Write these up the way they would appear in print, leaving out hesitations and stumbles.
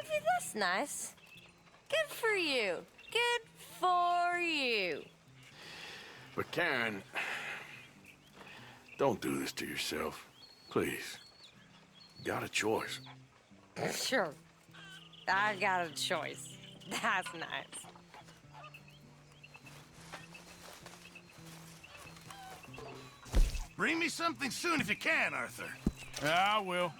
That's nice. Good for you. Good for you. But Karen, don't do this to yourself. Please. You got a choice. Sure. I got a choice. That's nice. Bring me something soon if you can, Arthur. Yeah, I will.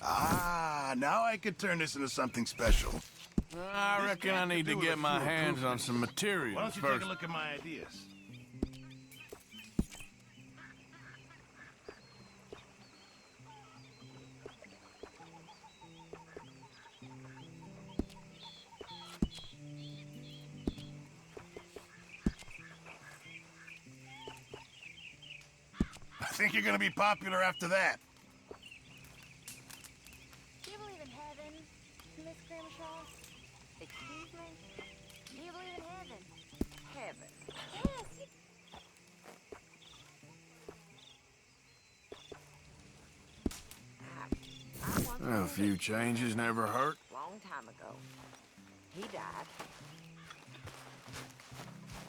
Ah, now I could turn this into something special. I reckon I need to get my hands on some Why materials don't you first. take a look at my ideas? I think you're gonna be popular after that. Do you believe in heaven, Miss Grimshaw? Excuse me? Do you believe in heaven? Heaven. Yes. I once Well, a few changes never hurt. long time ago. He died.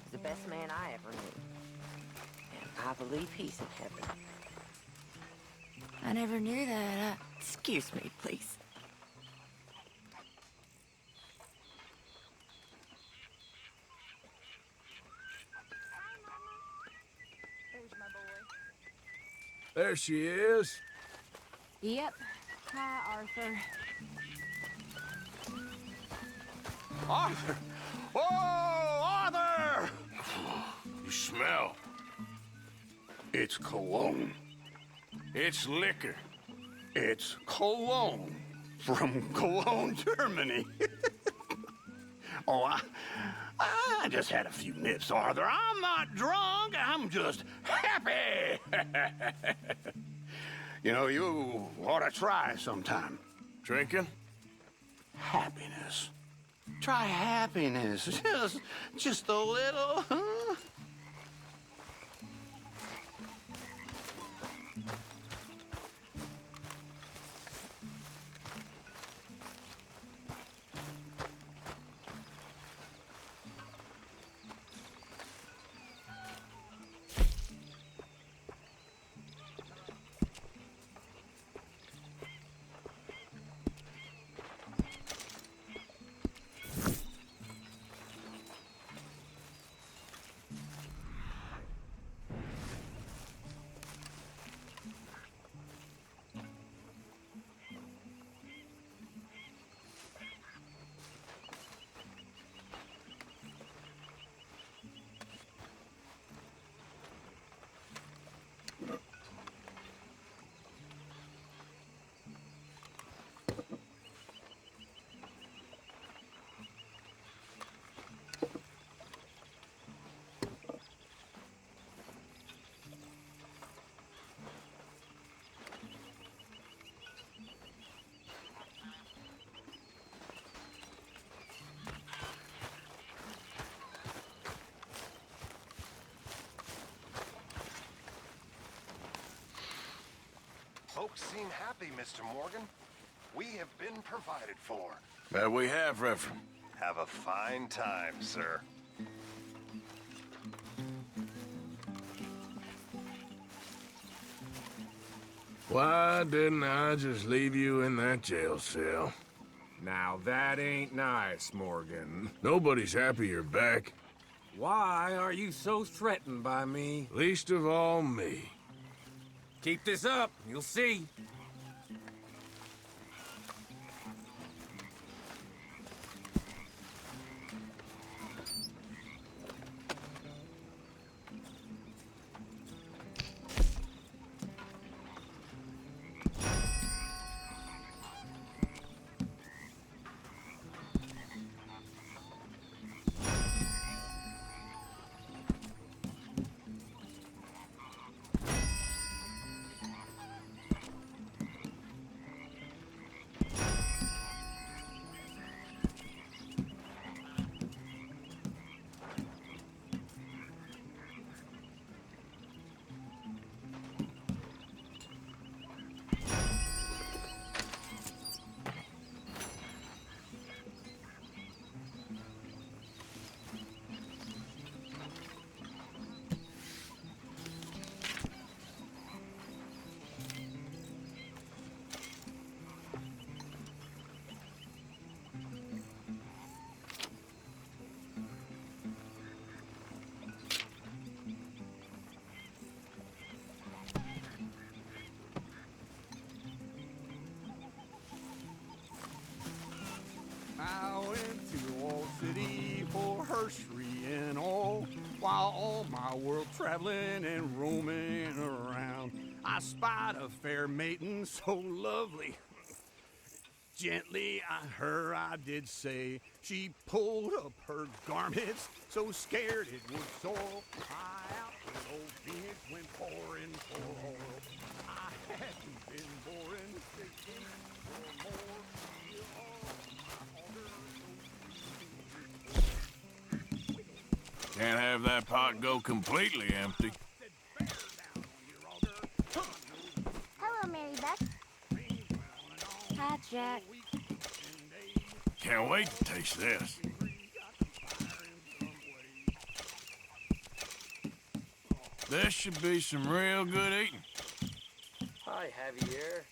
He's the best man I ever knew. And I believe he's in heaven. I never knew that. Excuse me, please. There's my boy. There she is. Yep. Hi, Arthur. Arthur! Oh, Arthur! You smell. It's cologne. It's liquor. It's cologne from Cologne, Germany. Oh, I just had a few nips, Arthur. I'm not drunk. I'm just happy. You know, you ought to try sometime. Drinking? Happiness. Try happiness. Just a little, huh? Folks seem happy, Mr. Morgan. We have been provided for. That we have, Reverend. Have a fine time, sir. Why didn't I just leave you in that jail cell? Now that ain't nice, Morgan. Nobody's happy you're back. Why are you so threatened by me? Least of all me. Keep this up, you'll see. traveling and roaming around, I spied a fair maiden so lovely. Gently her I did say, she pulled up her garments, so scared it would soil. High out with old Phoenix went pouring for oil. I hadn't been boring 16 or more. Can't have that pot go completely empty. Hello, Mary Beth. Hi, Jack. Can't wait to taste this. This should be some real good eating. Hi, Javier.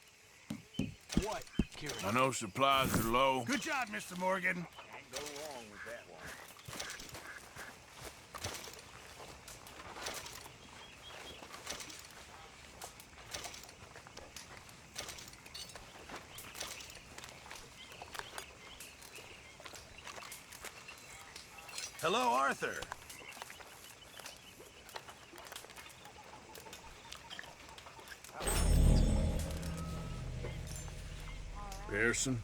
What, Kieran? I know supplies are low. Good job, Mr. Morgan. Can't go wrong with that one. Hello, Arthur. Pearson?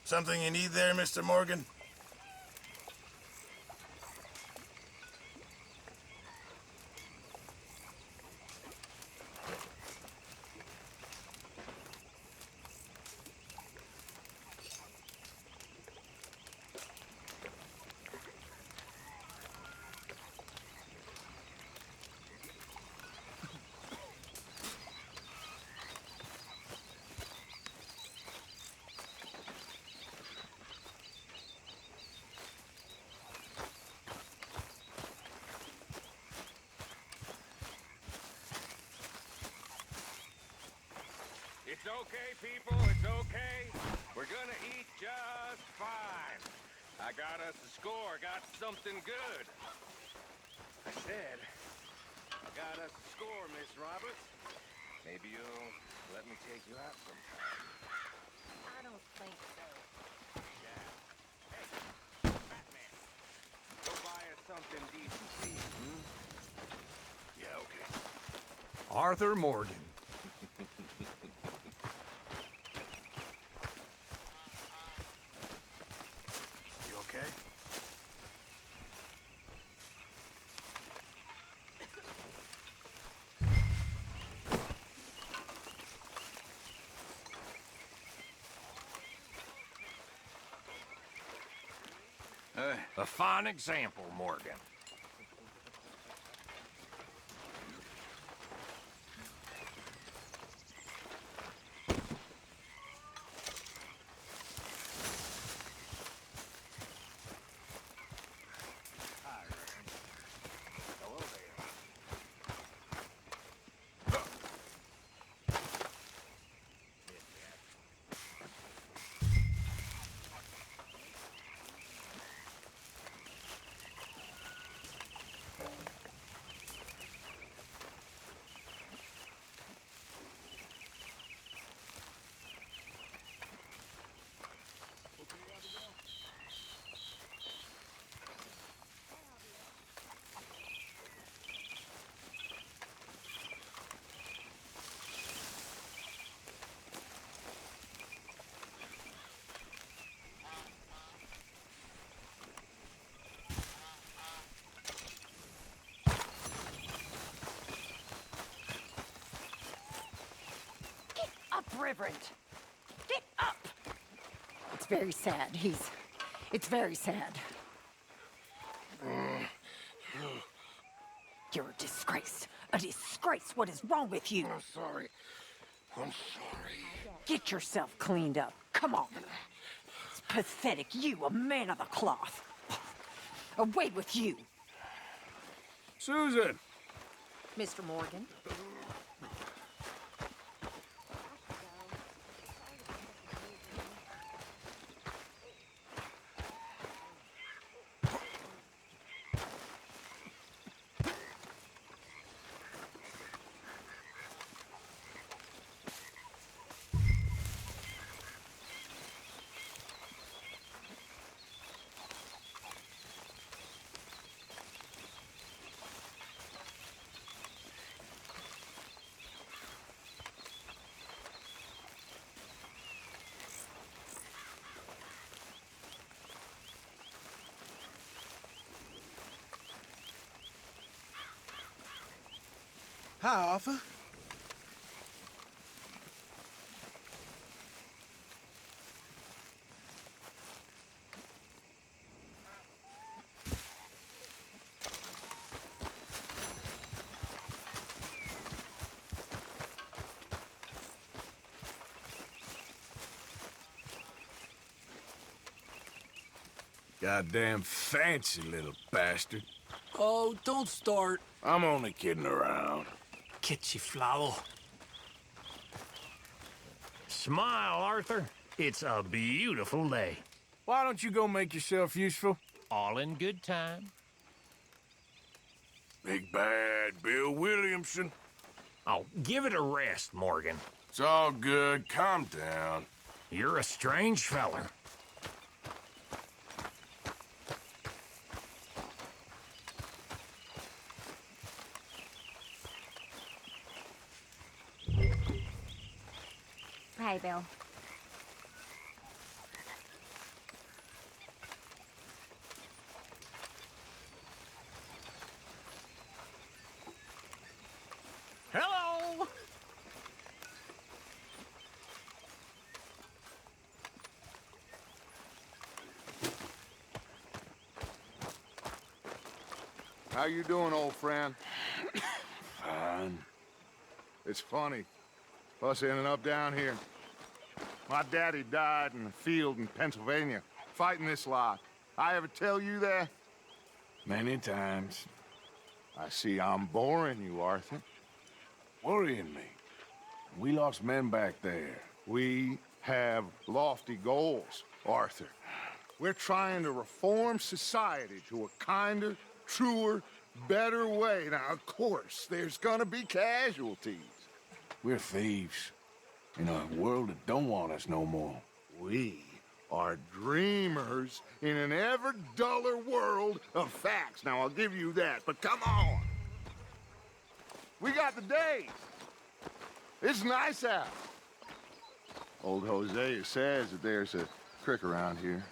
Something you need there, Mr. Morgan? It's okay, people, it's okay. We're gonna eat just fine. I got us a score, got something good. I said, I got us a score, Miss Roberts. Maybe you'll let me take you out sometime. I don't think so. Yeah. Hey, Batman, go buy us something decent to eat, Yeah, okay. Arthur Morgan. You okay? A fine example, Morgan. Hello there. Up, Reverend. Get up! It's very sad. It's very sad. You're a disgrace. A disgrace. What is wrong with you? I'm sorry. I'm sorry. Get yourself cleaned up. Come on. It's pathetic. You, a man of the cloth. Away with you. Susan! Mr. Morgan. Hi, Arthur. Goddamn fancy little bastard. Oh, don't start. I'm only kidding around. Que chiflado. Smile, Arthur. It's a beautiful day. Why don't you go make yourself useful? All in good time. Big bad Bill Williamson. Oh, give it a rest, Morgan. It's all good. Calm down. You're a strange feller. Hi, Bill. Hello! How you doing, old friend? Fine. It's funny. Us ending up down here. My daddy died in the field in Pennsylvania, fighting this lot. I ever tell you that? Many times. I see I'm boring you, Arthur. Worrying me. We lost men back there. We have lofty goals, Arthur. We're trying to reform society to a kinder, truer, better way. Now, of course, there's gonna be casualties. We're thieves. In a world that don't want us no more. We are dreamers in an ever duller world of facts. Now, I'll give you that, but come on. We got the days. It's nice out. Old Hosea says that there's a creek around here.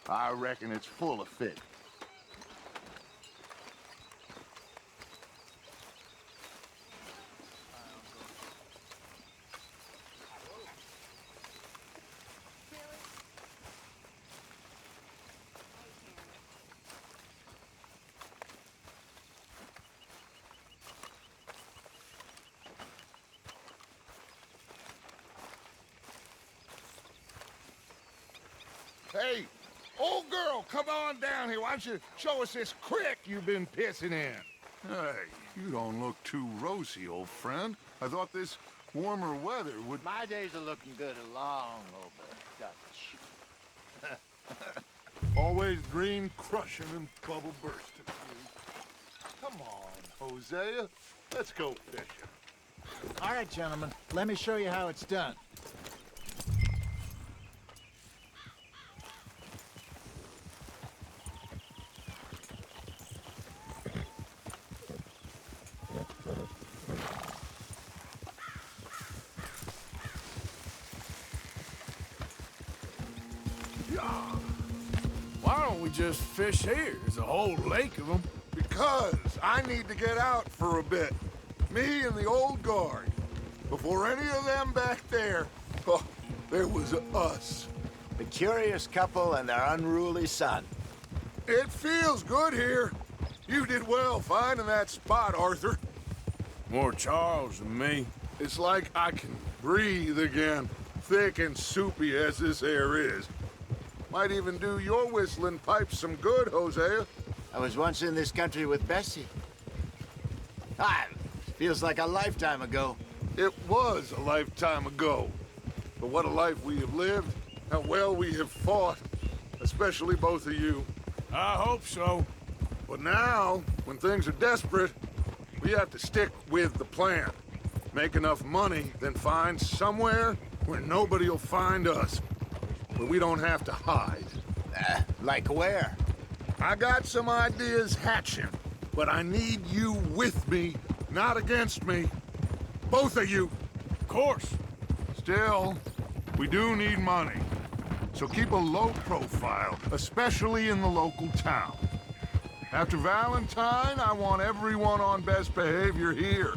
I reckon it's full of fish. Hey, old girl, come on down here. Why don't you show us this creek you've been pissing in? Hey, you don't look too rosy, old friend. I thought this warmer weather would... My days are looking good along over Dutch. Always green crushing and bubble bursting. Come on, Hosea. Let's go fishing. All right, gentlemen, let me show you how it's done. Why don't we just fish here? There's a whole lake of them. Because I need to get out for a bit. Me and the old guard. Before any of them back there, oh, there was us. The curious couple and their unruly son. It feels good here. You did well finding that spot, Arthur. More Charles than me. It's like I can breathe again, thick and soupy as this air is. Might even do your whistling pipes some good, Hosea. I was once in this country with Bessie. Ah, feels like a lifetime ago. It was a lifetime ago. But what a life we have lived. How well we have fought. Especially both of you. I hope so. But now, when things are desperate, we have to stick with the plan. Make enough money, then find somewhere where nobody will find us. Where we don't have to hide. Like where? I got some ideas hatching, but I need you with me, not against me. Both of you. Of course. Still, we do need money. So keep a low profile, especially in the local town. After Valentine, I want everyone on best behavior here.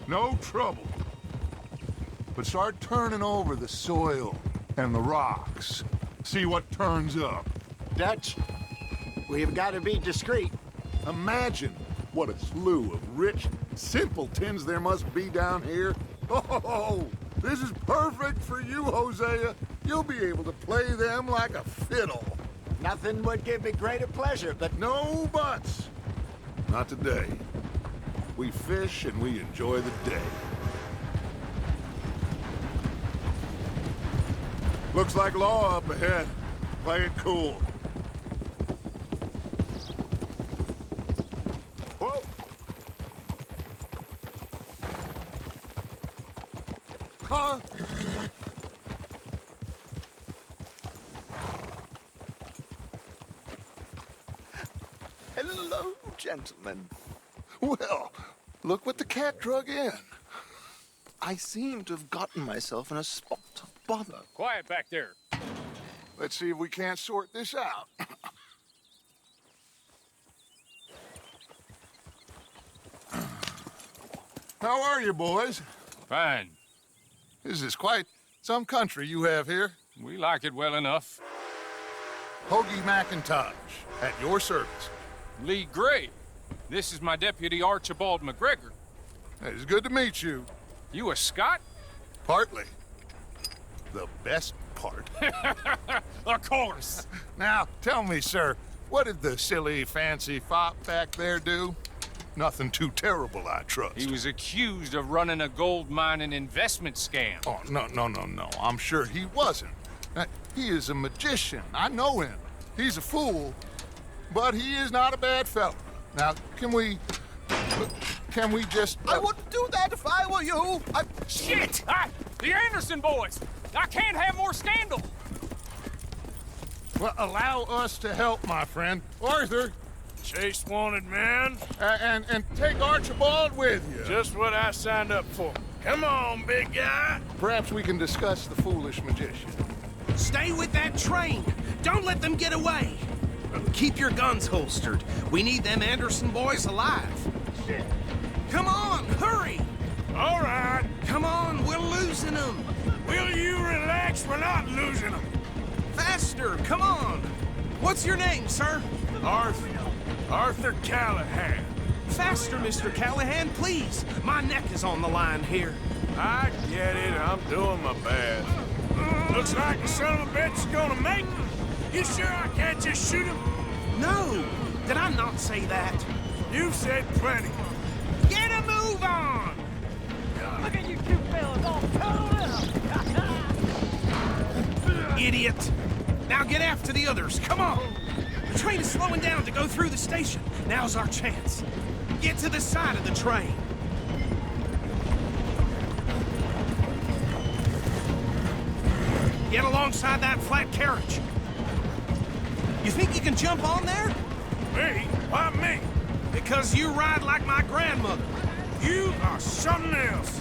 No trouble. But start turning over the soil and the rocks. See what turns up. Dutch, we've got to be discreet. Imagine what a slew of rich simpletons there must be down here. Oh, this is perfect for you, Hosea. You'll be able to play them like a fiddle. Nothing would give me greater pleasure, but... No buts. Not today. We fish and we enjoy the day. Looks like law up ahead. Play it cool. Whoa! Huh? Hello, gentlemen. Well, look what the cat drug in. I seem to have gotten myself in a spot of bother. Quiet back there. Let's see if we can't sort this out. How are you, boys? Fine. This is quite some country you have here. We like it well enough. Hoagie McIntosh, at your service. Lee Gray. This is my deputy Archibald McGregor. It's good to meet you. You a Scot? Partly. The best part. Of course. Now, tell me, sir, what did the silly, fancy fop back there do? Nothing too terrible, I trust. He was accused of running a gold mining investment scam. Oh, no. I'm sure he wasn't. He is a magician. I know him. He's a fool, but he is not a bad fellow. Now, can we just... I wouldn't do that if I were you. Shit! The Anderson boys! I can't have more scandal! Well, allow us to help, my friend. Arthur! Chase wanted man. And take Archibald with you. Just what I signed up for. Come on, big guy. Perhaps we can discuss the foolish magician. Stay with that train. Don't let them get away. Keep your guns holstered. We need them Anderson boys alive. Shit. Come on, hurry! All right. Come on, we're losing them. Will you relax? We're not losing them. Faster, come on. What's your name, sir? Arthur Callahan. Faster, Mr. Callahan, please. My neck is on the line here. I get it. I'm doing my best. Looks like the son of a bitch is gonna make it. You sure I can't just shoot him? No. Did I not say that? You've said plenty. Get a move on! Look at you two fellas all totaled up! Idiot! Now get after the others, come on! The train is slowing down to go through the station. Now's our chance. Get to the side of the train. Get alongside that flat carriage. You think you can jump on there? Me? Why me? Because you ride like my grandmother. You are something else.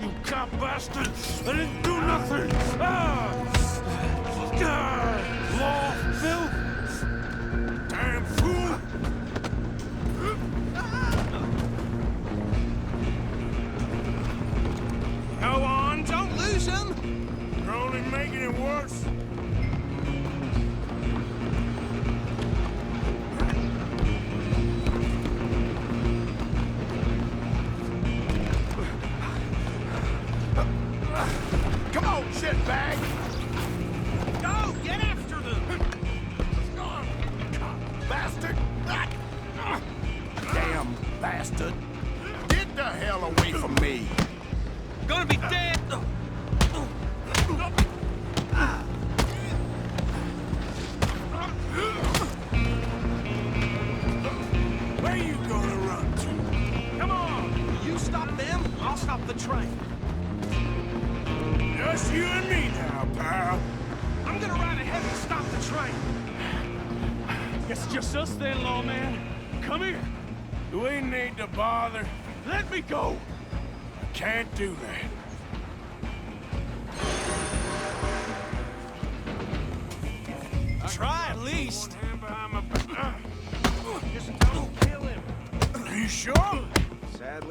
You cop bastard! I didn't do nothing! Law, Phil! Damn fool! Go on, don't lose them! You're only making it worse. Come on, shitbag! Go, get after them! Bastard! Damn bastard! Get the hell away from me! Gonna be dead! Where you gonna run to? Come on! You stop them, I'll stop the train. Just you and me now, pal. I'm gonna ride ahead and stop the train. Guess it's just us then, lawman. Come here. Do we need to bother? Let me go. I can't do that. Try at least. Hand behind my back. Just don't kill him. Are you sure? Sadly,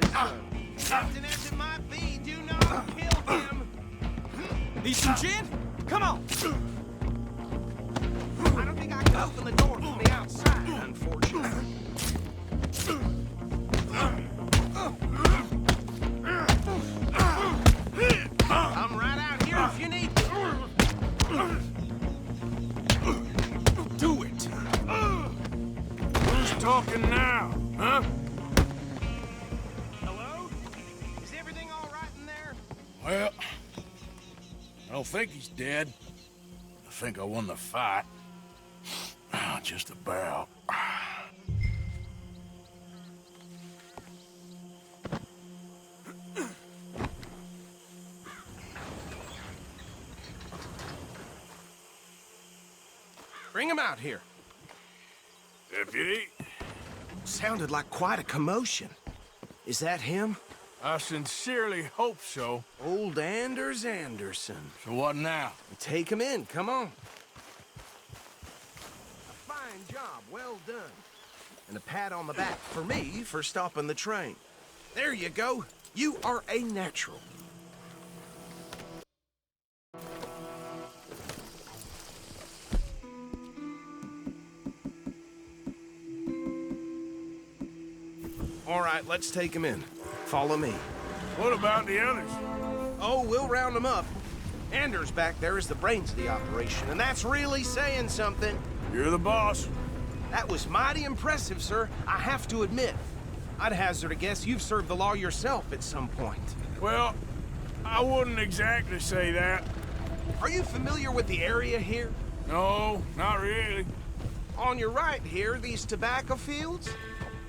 Need some gin? Come on! I don't think I can open the door from the outside, unfortunately. I'm right out here if you need me. Do it! Who's talking now, huh? Hello? Is everything all right in there? Well, I don't think he's dead. I think I won the fight. Just about. Bring him out here. Deputy? Sounded like quite a commotion. Is that him? I sincerely hope so. Old Anders Anderson. So what now? Take him in, come on. A fine job, well done. And a pat on the back for me for stopping the train. There you go. You are a natural. All right, let's take him in. Follow me. What about the others? Oh, we'll round them up. Anders back there is the brains of the operation, and that's really saying something. You're the boss. That was mighty impressive, sir. I have to admit. I'd hazard a guess you've served the law yourself at some point. Well, I wouldn't exactly say that. Are you familiar with the area here? No, not really. On your right here, these tobacco fields?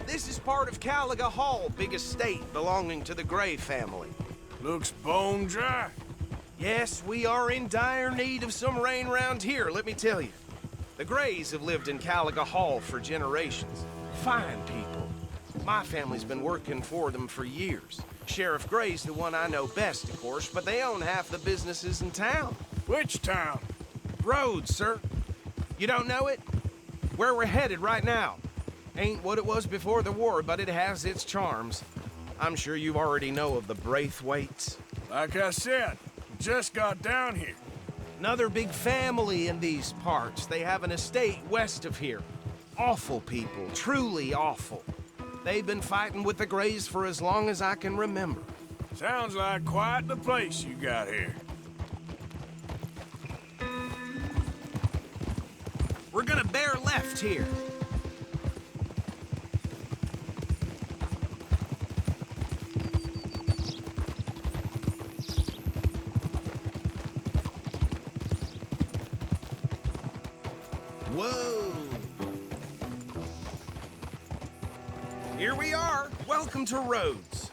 This is part of Caliga Hall, big estate belonging to the Gray family. Looks bone dry. Yes, we are in dire need of some rain round here, let me tell you. The Grays have lived in Caliga Hall for generations. Fine people. My family's been working for them for years. Sheriff Gray's the one I know best, of course, but they own half the businesses in town. Which town? Rhodes, sir. You don't know it? Where we're headed right now. Ain't what it was before the war, but it has its charms. I'm sure you already know of the Braithwaites. Like I said, just got down here. Another big family in these parts. They have an estate west of here. Awful people, truly awful. They've been fighting with the Grays for as long as I can remember. Sounds like quite the place you got here. We're gonna bear left here. Whoa! Here we are. Welcome to Rhodes.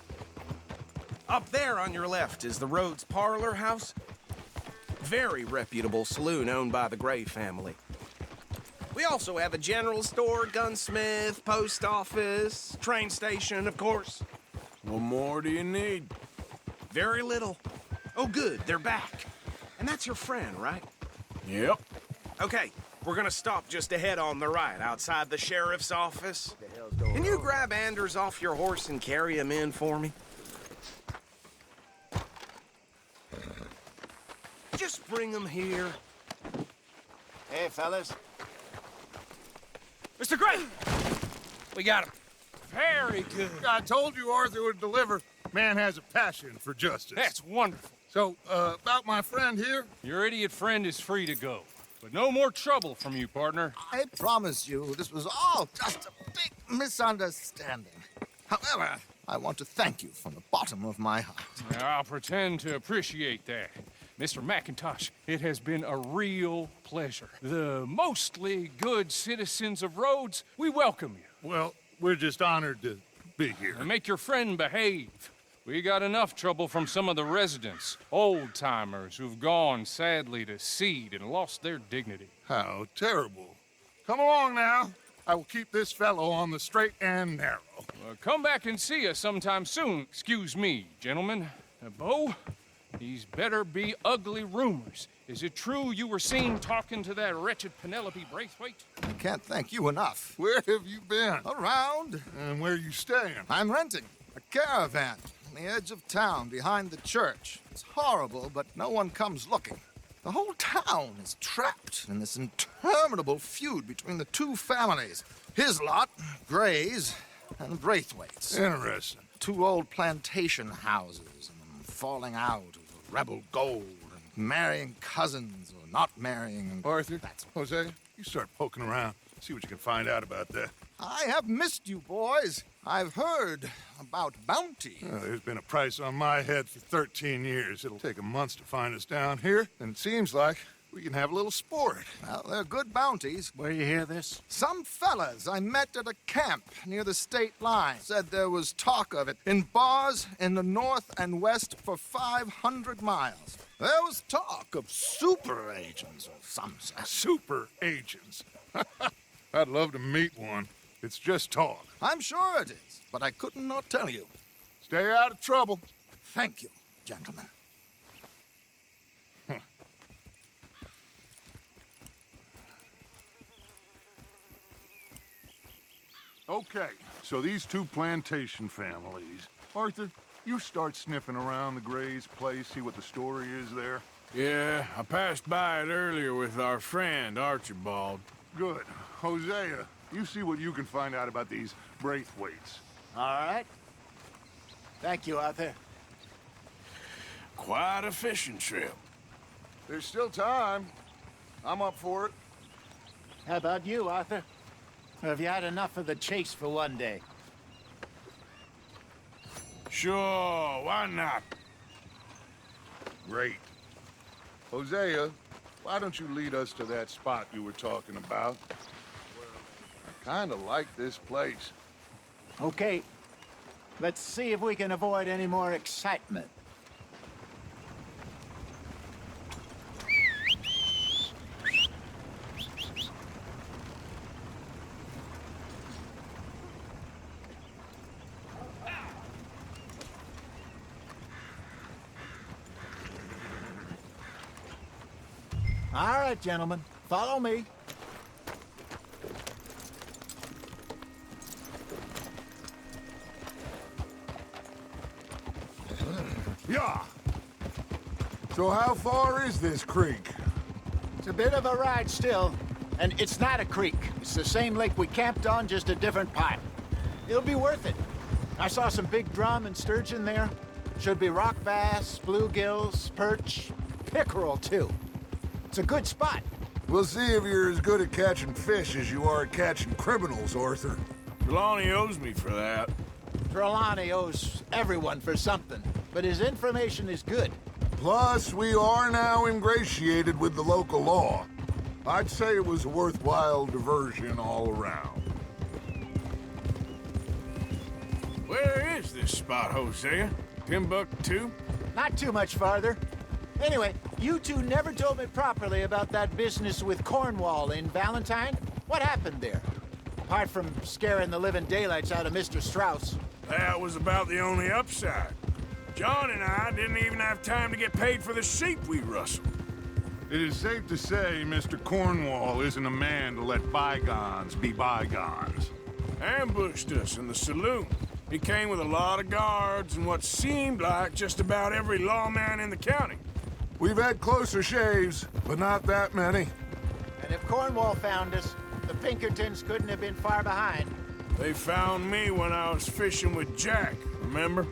Up there on your left is the Rhodes Parlor House. Very reputable saloon owned by the Gray family. We also have a general store, gunsmith, post office, train station, of course. What more do you need? Very little. Oh, good, they're back. And that's your friend, right? Yep. Okay, we're gonna stop just ahead on the right, outside the sheriff's office. Can you grab Anders off your horse and carry him in for me? Just bring him here. Hey, fellas. Mr. Gray! We got him. Very good. I told you Arthur would deliver. Man has a passion for justice. That's wonderful. So, about my friend here? Your idiot friend is free to go. But no more trouble from you, partner. I promise you, this was all just a big misunderstanding. However, I want to thank you from the bottom of my heart. I'll pretend to appreciate that. Mr. McIntosh, it has been a real pleasure. The mostly good citizens of Rhodes, we welcome you. Well, we're just honored to be here. And make your friend behave. We got enough trouble from some of the residents, old-timers who've gone, sadly, to seed and lost their dignity. How terrible. Come along now. I will keep this fellow on the straight and narrow. Come back and see us sometime soon. Excuse me, gentlemen. Bo, these better be ugly rumors. Is it true you were seen talking to that wretched Penelope Braithwaite? I can't thank you enough. Where have you been? Around. And where are you staying? I'm renting a caravan. on the edge of town behind the church. It's horrible, but no one comes looking. The whole town is trapped in this interminable feud between the two families. His lot, Gray's, and Braithwaite's. Interesting. Two old plantation houses, and falling out over rebel gold, and marrying cousins or not marrying. And Arthur, Jose, you start poking around. See what you can find out about that. I have missed you, boys. I've heard about bounty. There's been a price on my head for 13 years. It'll take 'em months to find us down here, and it seems like we can have a little sport. Well, they're good bounties. Where you hear this? Some fellas I met at a camp near the state line said there was talk of it in bars in the north and west for 500 miles. There was talk of super agents or some such. Super agents? I'd love to meet one. It's just talk. I'm sure it is, but I couldn't not tell you. Stay out of trouble. Thank you, gentlemen. Okay, so these two plantation families. Arthur, you start sniffing around the Gray's place, see what the story is there. Yeah, I passed by it earlier with our friend, Archibald. Good. Hosea, you see what you can find out about these Braithwaites. All right. Thank you, Arthur. Quite a fishing trip. There's still time. I'm up for it. How about you, Arthur? Or have you had enough of the chase for one day? Sure, why not? Great. Hosea, why don't you lead us to that spot you were talking about? I kind of like this place. Okay. Let's see if we can avoid any more excitement. All right, gentlemen, follow me. Yeah. So how far is this creek? It's a bit of a ride still, and it's not a creek. It's the same lake we camped on, just a different pipe. It'll be worth it. I saw some big drum and sturgeon there. Should be rock bass, bluegills, perch, pickerel too. It's a good spot. We'll see if you're as good at catching fish as you are at catching criminals, Arthur. Trelawney owes me for that. Trelawney owes everyone for something, but his information is good. Plus, we are now ingratiated with the local law. I'd say it was a worthwhile diversion all around. Where is this spot, Hosea? Timbuktu? Not too much farther. Anyway, you two never told me properly about that business with Cornwall in Valentine. What happened there? Apart from scaring the living daylights out of Mr. Strauss. That was about the only upside. John and I didn't even have time to get paid for the sheep we rustled. It is safe to say Mr. Cornwall isn't a man to let bygones be bygones. Ambushed us in the saloon. He came with a lot of guards and what seemed like just about every lawman in the county. We've had closer shaves, but not that many. And if Cornwall found us, the Pinkertons couldn't have been far behind. They found me when I was fishing with Jack, remember?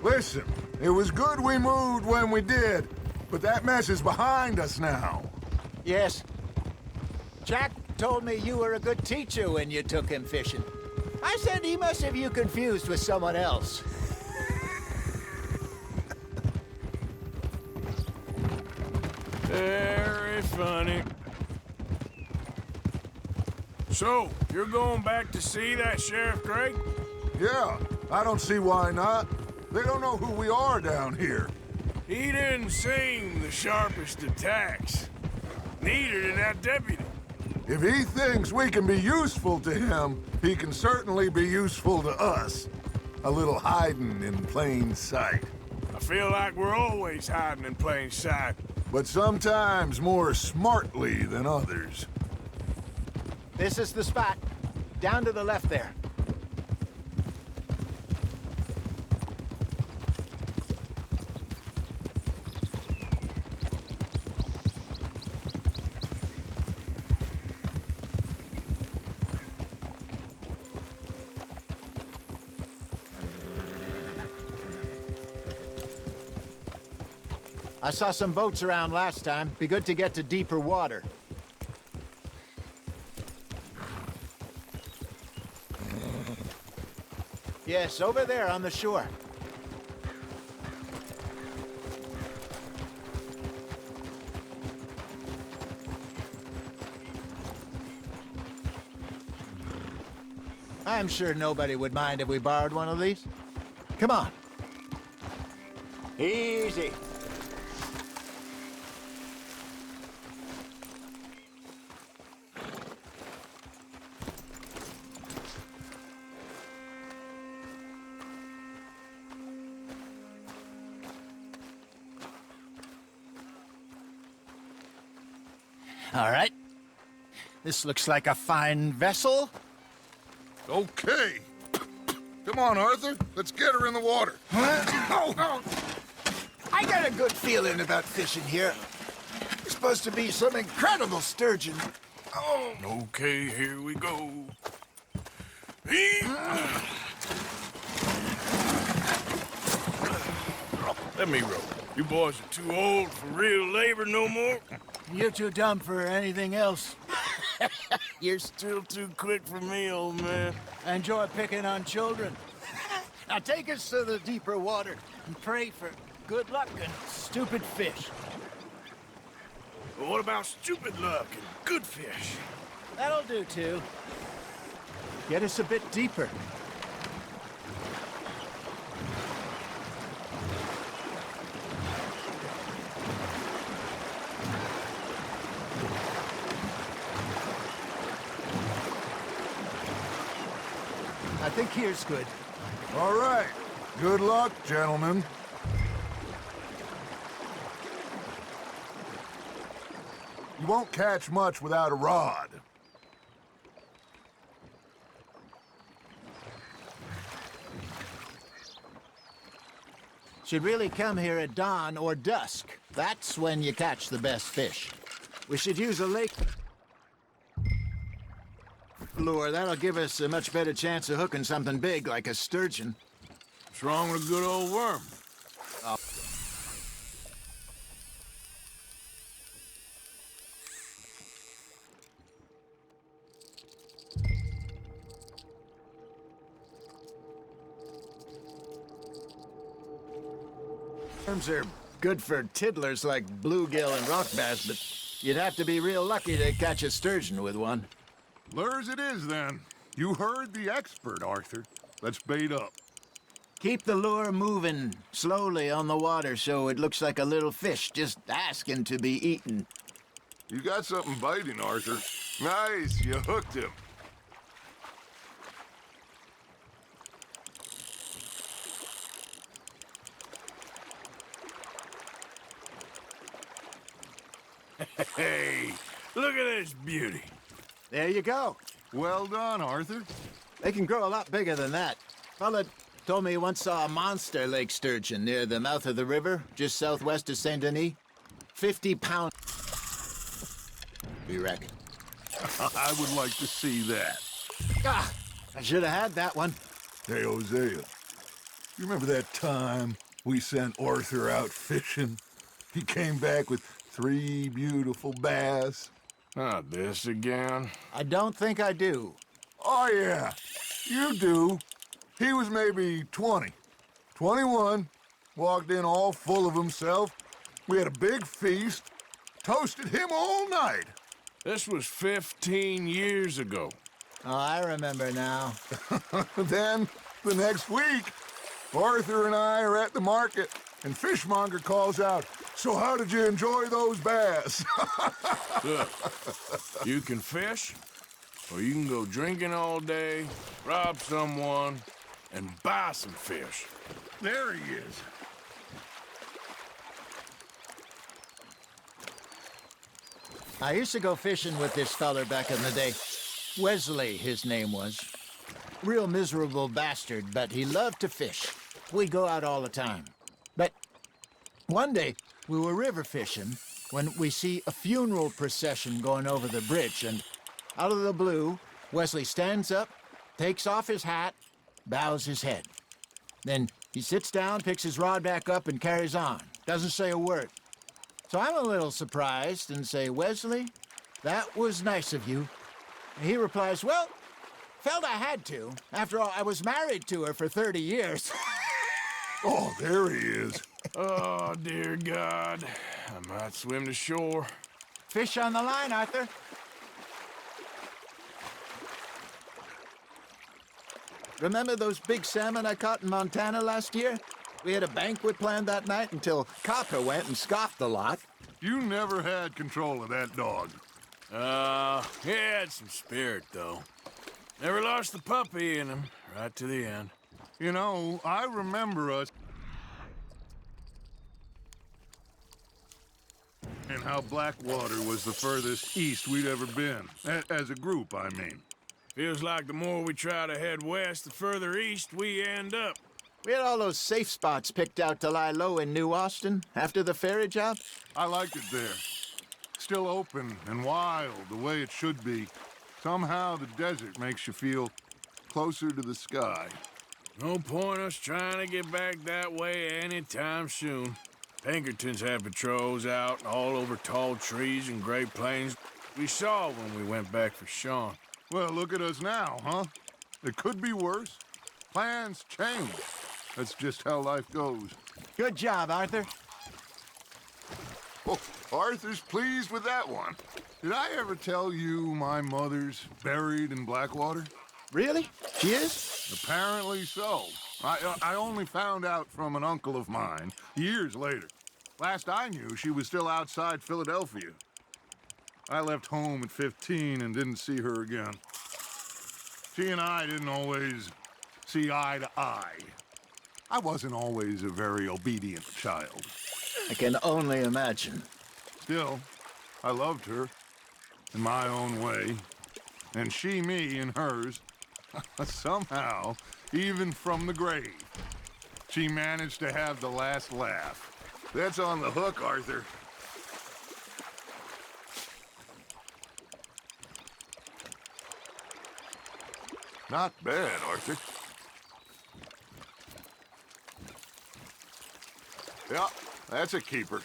Listen, it was good we moved when we did, but that mess is behind us now. Yes. Jack told me you were a good teacher when you took him fishing. I said he must have you confused with someone else. Very funny. So, you're going back to see that Sheriff Gray? Yeah, I don't see why not. They don't know who we are down here. He didn't seem the sharpest attacks. Neither did that deputy. If he thinks we can be useful to him, he can certainly be useful to us. A little hiding in plain sight. I feel like we're always hiding in plain sight. But sometimes more smartly than others. This is the spot. Down to the left there. I saw some boats around last time. Be good to get to deeper water. Yes, over there on the shore. I'm sure nobody would mind if we borrowed one of these. Come on. Easy. All right. This looks like a fine vessel. Okay. Come on, Arthur. Let's get her in the water. Oh. I got a good feeling about fishing here. It's supposed to be some incredible sturgeon. Oh. Okay, here we go. Let me row. You boys are too old for real labor no more. You're too dumb for anything else. You're still too quick for me, old man. I enjoy picking on children. Now take us to the deeper water and pray for good luck and stupid fish. Well, what about stupid luck and good fish? That'll do, too. Get us a bit deeper. I think here's good. All right. Good luck, gentlemen. You won't catch much without a rod. Should really come here at dawn or dusk. That's when you catch the best fish. We should use a lake lure. That'll give us a much better chance of hooking something big like a sturgeon. What's wrong with a good old worm? Worms are good for tiddlers like bluegill and rock bass, but you'd have to be real lucky to catch a sturgeon with one. Lures it is, then. You heard the expert, Arthur. Let's bait up. Keep the lure moving slowly on the water so it looks like a little fish just asking to be eaten. You got something biting, Arthur. Nice, you hooked him. Hey, look at this beauty. There you go. Well done, Arthur. They can grow a lot bigger than that. Fella told me he once saw a monster lake sturgeon near the mouth of the river, just southwest of Saint Denis. 50 pounds. You reckon? I would like to see that. Ah, I should have had that one. Hey, Hosea, you remember that time we sent Arthur out fishing? He came back with 3 beautiful bass. Not this again. I don't think I do. Oh, yeah, you do. He was maybe 20, 21, walked in all full of himself. We had a big feast, toasted him all night. This was 15 years ago. Oh, I remember now. Then, the next week, Arthur and I are at the market, and Fishmonger calls out, "So how did you enjoy those bass?" Look, you can fish, or you can go drinking all day, rob someone, and buy some fish. There he is. I used to go fishing with this feller back in the day. Wesley, his name was. Real miserable bastard, but he loved to fish. We'd go out all the time. But one day, we were river fishing when we see a funeral procession going over the bridge, and out of the blue, Wesley stands up, takes off his hat, bows his head. Then he sits down, picks his rod back up, and carries on. Doesn't say a word. So I'm a little surprised and say, Wesley, that was nice of you. And he replies, well, felt I had to. After all, I was married to her for 30 years. Oh, there he is. Oh, dear God. I might swim to shore. Fish on the line, Arthur. Remember those big salmon I caught in Montana last year? We had a banquet planned that night until Cocker went and scoffed the lot. You never had control of that dog. He had some spirit, though. Never lost the puppy in him, right to the end. You know, I remember us and how Blackwater was the furthest east we'd ever been. As a group, I mean. Feels like the more we try to head west, the further east we end up. We had all those safe spots picked out to lie low in New Austin after the ferry job. I liked it there. Still open and wild, the way it should be. Somehow the desert makes you feel closer to the sky. No point us trying to get back that way anytime soon. Pinkertons had patrols out all over tall trees and Great Plains. We saw when we went back for Sean. Well, look at us now, huh? It could be worse. Plans change. That's just how life goes. Good job, Arthur. Oh, Arthur's pleased with that one. Did I ever tell you my mother's buried in Blackwater? Really? She is? Apparently so. I only found out from an uncle of mine years later. Last I knew, she was still outside Philadelphia. I left home at 15 and didn't see her again. She and I didn't always see eye to eye. I wasn't always a very obedient child. I can only imagine. Still, I loved her in my own way, and she me in hers. Somehow, even from the grave, she managed to have the last laugh. That's on the hook, Arthur. Not bad, Arthur. Yeah, that's a keeper.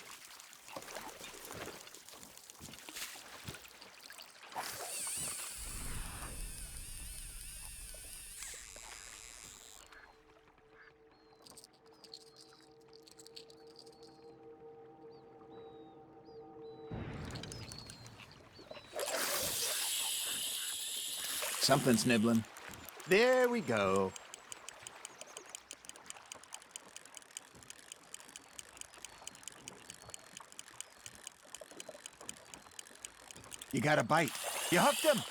Something's nibbling. There we go. You got a bite. You hooked him.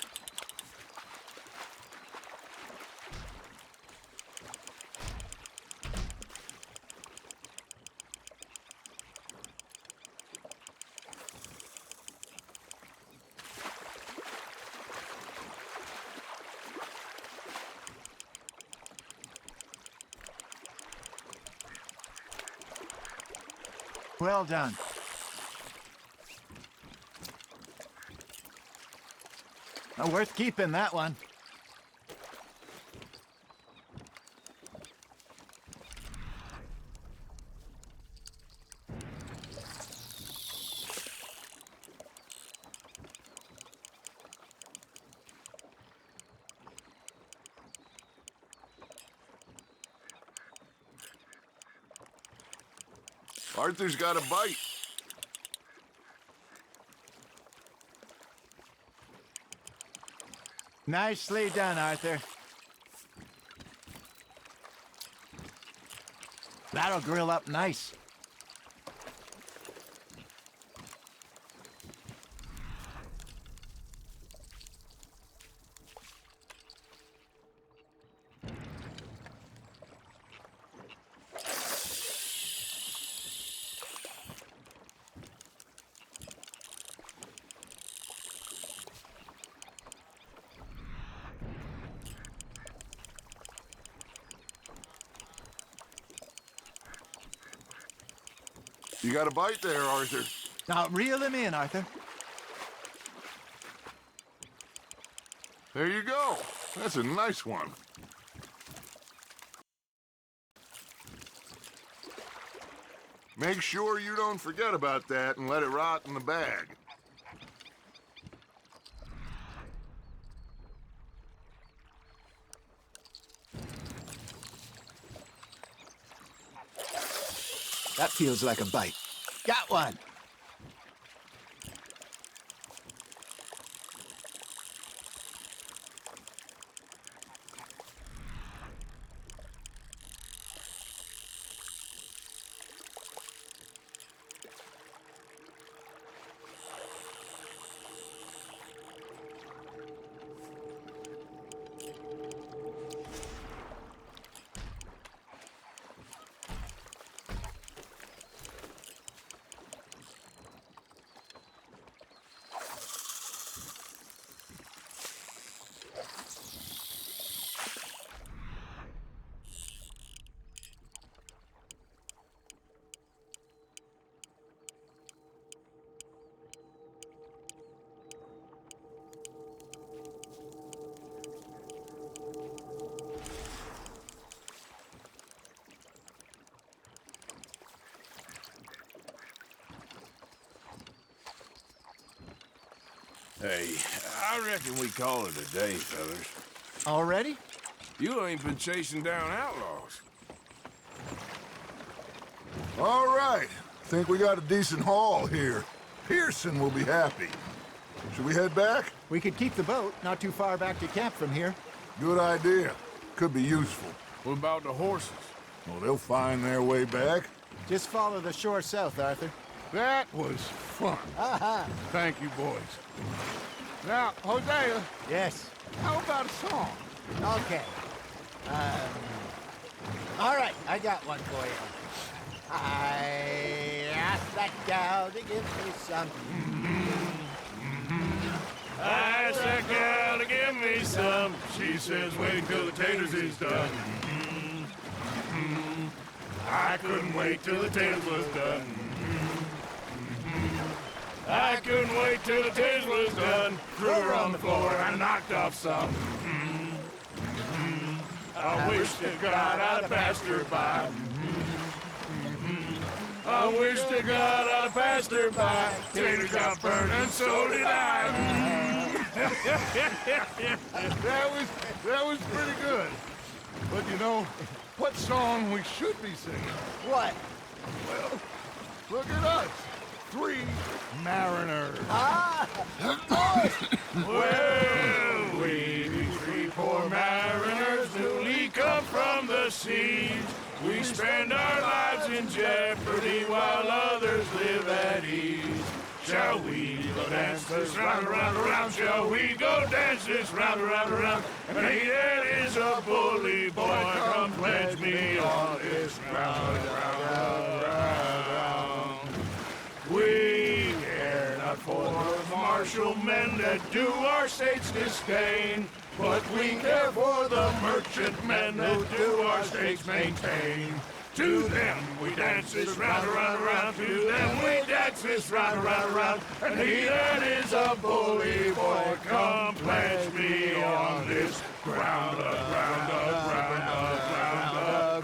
Well done. Worth keeping, that one. Arthur's got a bite. Nicely done, Arthur. That'll grill up nice. You got a bite there, Arthur. Now reel him in, Arthur. There you go. That's a nice one. Make sure you don't forget about that and let it rot in the bag. That feels like a bite. Got one. Hey, I reckon we call it a day, fellas. Already? You ain't been chasing down outlaws. All right. Think we got a decent haul here. Pearson will be happy. Should we head back? We could keep the boat not too far back to camp from here. Good idea. Could be useful. What about the horses? Well, they'll find their way back. Just follow the shore south, Arthur. That was fun. Thank you, boys. Now, Hosea, Yes. how about a song? Okay. All right, I got one for you. I asked that gal to give me some. I asked that gal to give me some. She says, wait till the taters is done. I couldn't wait till the taters was done. I couldn't wait till the taters was done. Threw her on the floor and knocked off some. I wish to God I'd passed her by. I wish to God I'd passed her by. Taters got burned and so did I. That was pretty good. But you know, what song we should be singing? What? Well, look at us. 3 mariners. Well, we be 3 poor mariners newly come from the seas. We spend our lives in jeopardy while others live at ease. Shall we go dance this round, around, around? Shall we go dance this round, around, around? And he that is a bully boy, come pledge me on this round, round, round. We care not for the martial men that do our state's disdain, but we care for the merchant men that do our state's maintain. To them we dance this round, around, around. To them we dance this round, around, around. And he that is a bully boy, come pledge me on this ground, ground, ground, ground,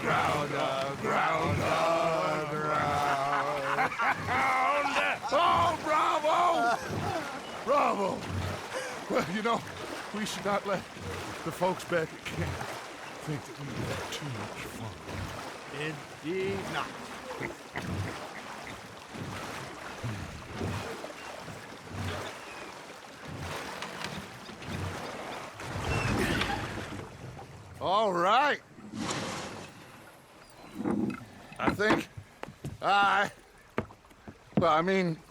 ground, ground, ground. Oh, bravo! Bravo! Well, you know, we should not let the folks back at camp think that we had too much fun. Indeed not. All right. I think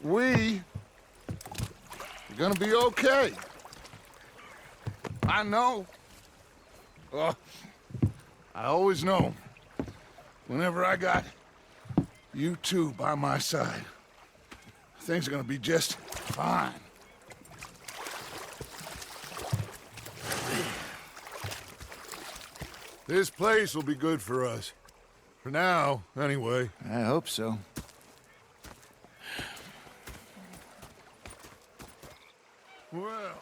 we are gonna be okay. I know. I always know. Whenever I got you two by my side, things are gonna be just fine. This place will be good for us. For now, anyway. I hope so. Well,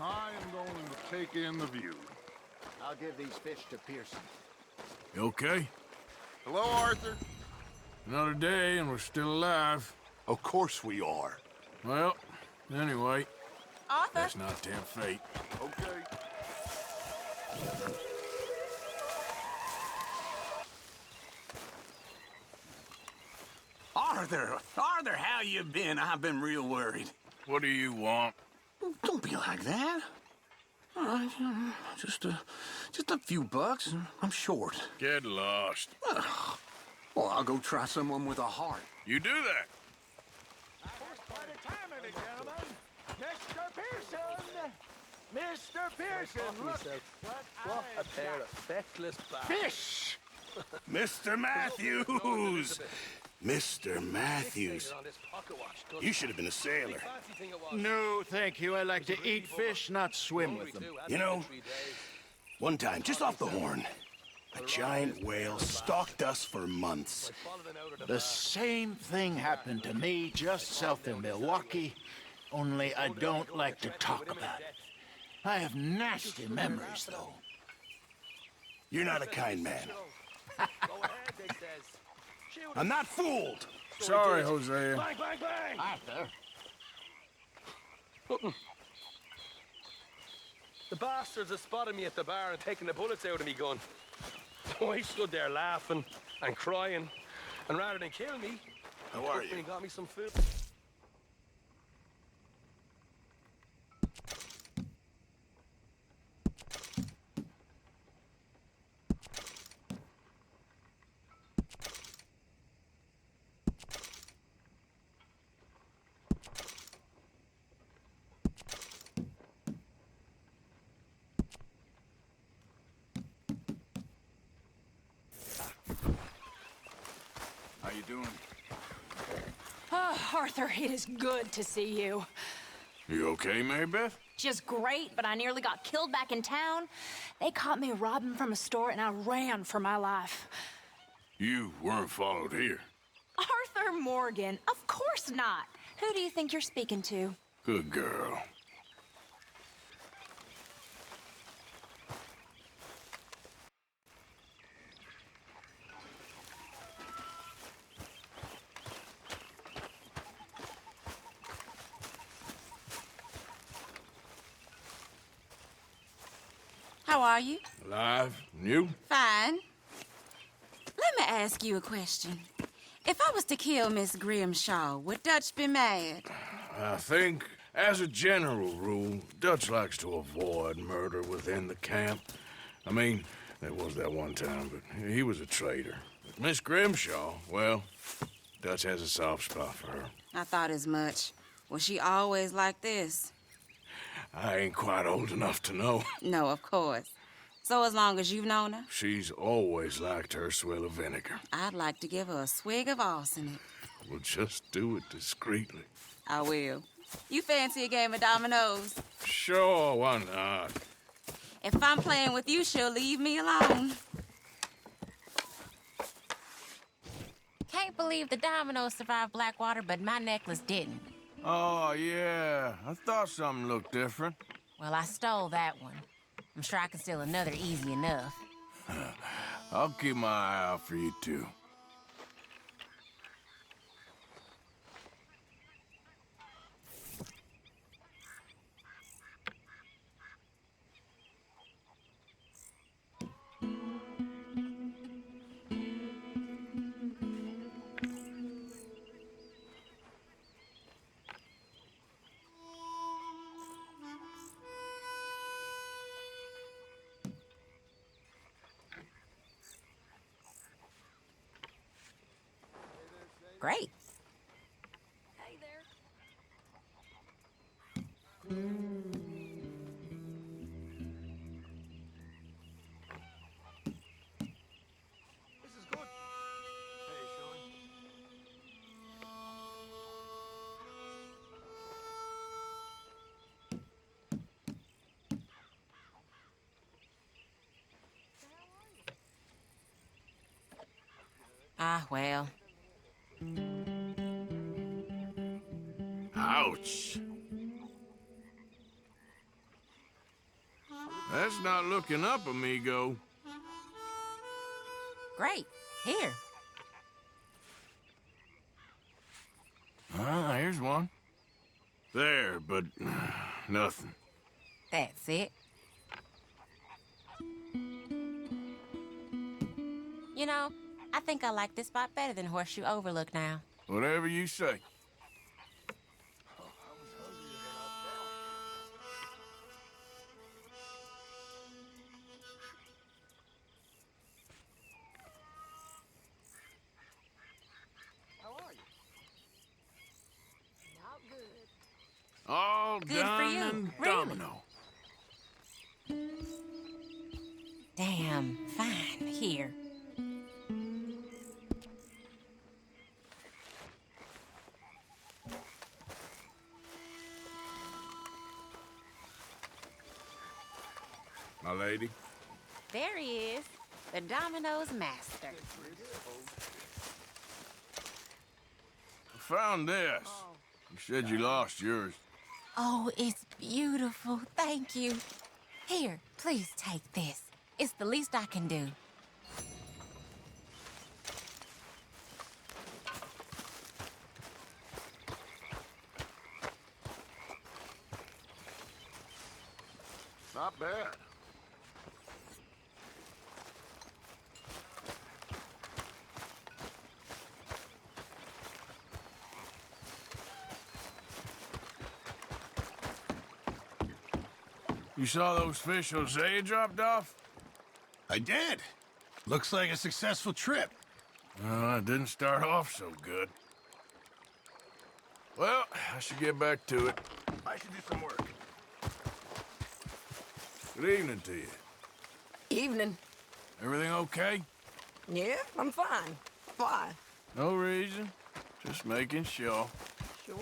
I am going to take in the view. I'll give these fish to Pearson. You okay? Hello, Arthur. Another day and we're still alive. Of course we are. Well, anyway, Arthur. let's not tempt fate. Okay. Arthur, how you been? I've been real worried. What do you want? Don't be like that. All right, just a few bucks. I'm short. Get lost. Well, I'll go try someone with a heart. You do that. Mr. Pearson, look what a pair of feckless Fish! Mr. Matthews! Mr. Matthews. You should have been a sailor. No, thank you. I like to eat fish, not swim with them. You know, one time, just off the Horn, a giant whale stalked us for months. The same thing happened to me just south of Milwaukee, only I don't like to talk about it. I have nasty memories, though. You're not a kind man. I'm not fooled. Sorry, Hosea. Bang, bang, bang! Arthur. The bastards have spotted me at the bar and taken the bullets out of me gun. So I stood there laughing and crying, and rather than kill me, How are he you? got me some food. How you doing? Oh, Arthur, it is good to see you. You okay, Mary Beth? Just great, but I nearly got killed back in town. They caught me robbing from a store and I ran for my life. You weren't followed here. Arthur Morgan, of course not. Who do you think you're speaking to? Good girl. How are you? Alive? And you? Fine. Let me ask you a question. If I was to kill Miss Grimshaw, would Dutch be mad? I think, as a general rule, Dutch likes to avoid murder within the camp. I mean, there was that one time, but he was a traitor. But Miss Grimshaw, well, Dutch has a soft spot for her. I thought as much. Was she always like this? I ain't quite old enough to know. No, of course. So as long as you've known her, She's always liked her swill of vinegar. I'd like to give her a swig of arsenic. We'll just do it discreetly. I will. You fancy a game of dominoes? Sure, why not? If I'm playing with you, she'll leave me alone. Can't believe the dominoes survived Blackwater, but my necklace didn't. Oh, yeah. I thought something looked different. Well, I stole that one. I'm sure I can steal another easy enough. I'll keep my eye out for you, too. Great. Hey there. This is good. Hey, Sean. Ah, well. Ouch. That's not looking up, amigo. Great. Here. Ah, here's one. There, but nothing. That's it. You know, I think I like this spot better than Horseshoe Overlook now. Whatever you say. All Good for done you, and really. domino. Damn, fine. Here. My lady. There he is, the Domino's master. I found this. You said you lost yours. Oh, it's beautiful. Thank you. Here, please take this. It's the least I can do. Not bad. You saw those fish Hosea dropped off? I did. Looks like a successful trip. It didn't start off so good. Well, I should get back to it. I should do some work. Good evening to you. Evening. Everything okay? Yeah, I'm fine. Why? No reason. Just making sure. Sure.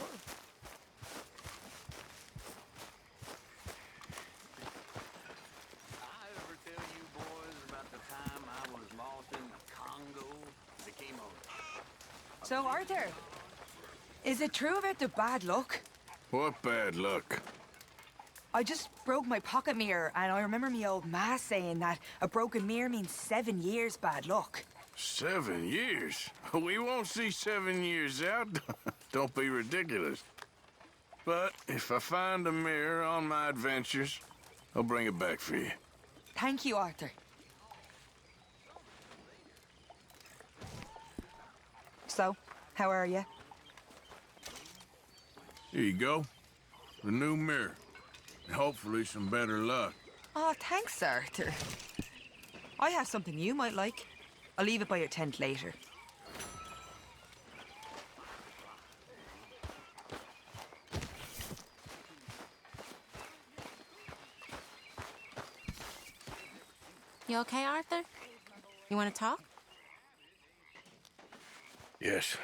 I ever tell you boys about the time I was lost in the Congo? They came over. So, Arthur, is it true about the bad luck? What bad luck? I just broke my pocket mirror, and I remember me old ma saying that a broken mirror means 7 years bad luck. 7 years? We won't see 7 years out. Don't be ridiculous. But if I find a mirror on my adventures, I'll bring it back for you. Thank you, Arthur. So, how are you? Here you go. The new mirror. And hopefully some better luck. Oh, thanks, Arthur. I have something you might like. I'll leave it by your tent later. You okay, Arthur? You want to talk? Yes.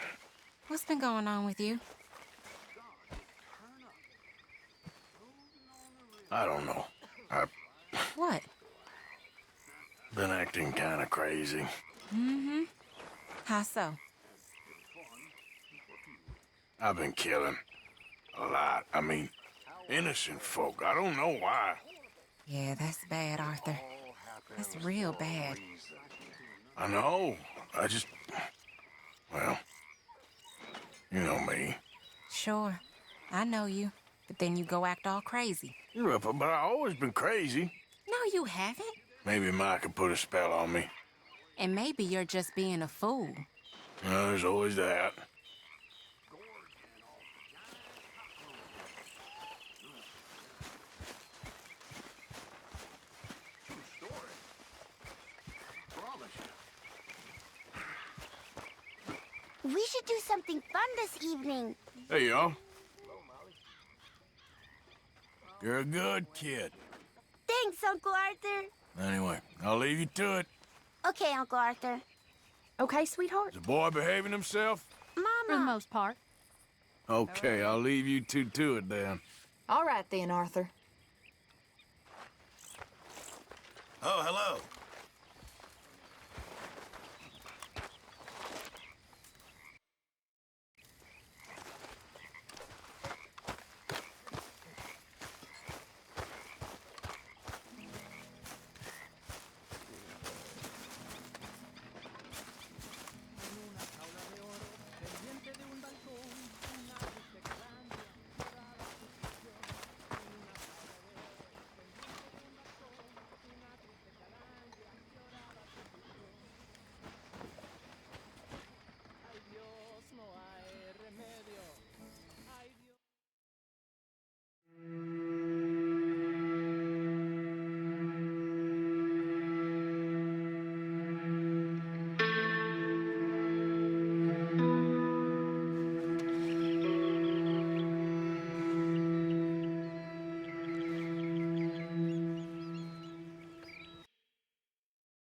What's been going on with you? I don't know. I've What? been acting kind of crazy. Mm-hmm. How so? I've been killing. A lot. I mean, innocent folk. I don't know why. Yeah, that's bad, Arthur. That's real bad. I know. I just... Well, you know me. Sure. I know you. But then you go act all crazy. Yeah, but I've always been crazy. No, you haven't. Maybe Mike could put a spell on me. And maybe you're just being a fool. There's always that. We should do something fun this evening. Hey, y'all. You're a good kid. Thanks, Uncle Arthur. Anyway, I'll leave you to it. Okay, Uncle Arthur. Okay, sweetheart? Is the boy behaving himself? Mama. For the most part. Okay, I'll leave you two to it then. All right then, Arthur. Oh, hello.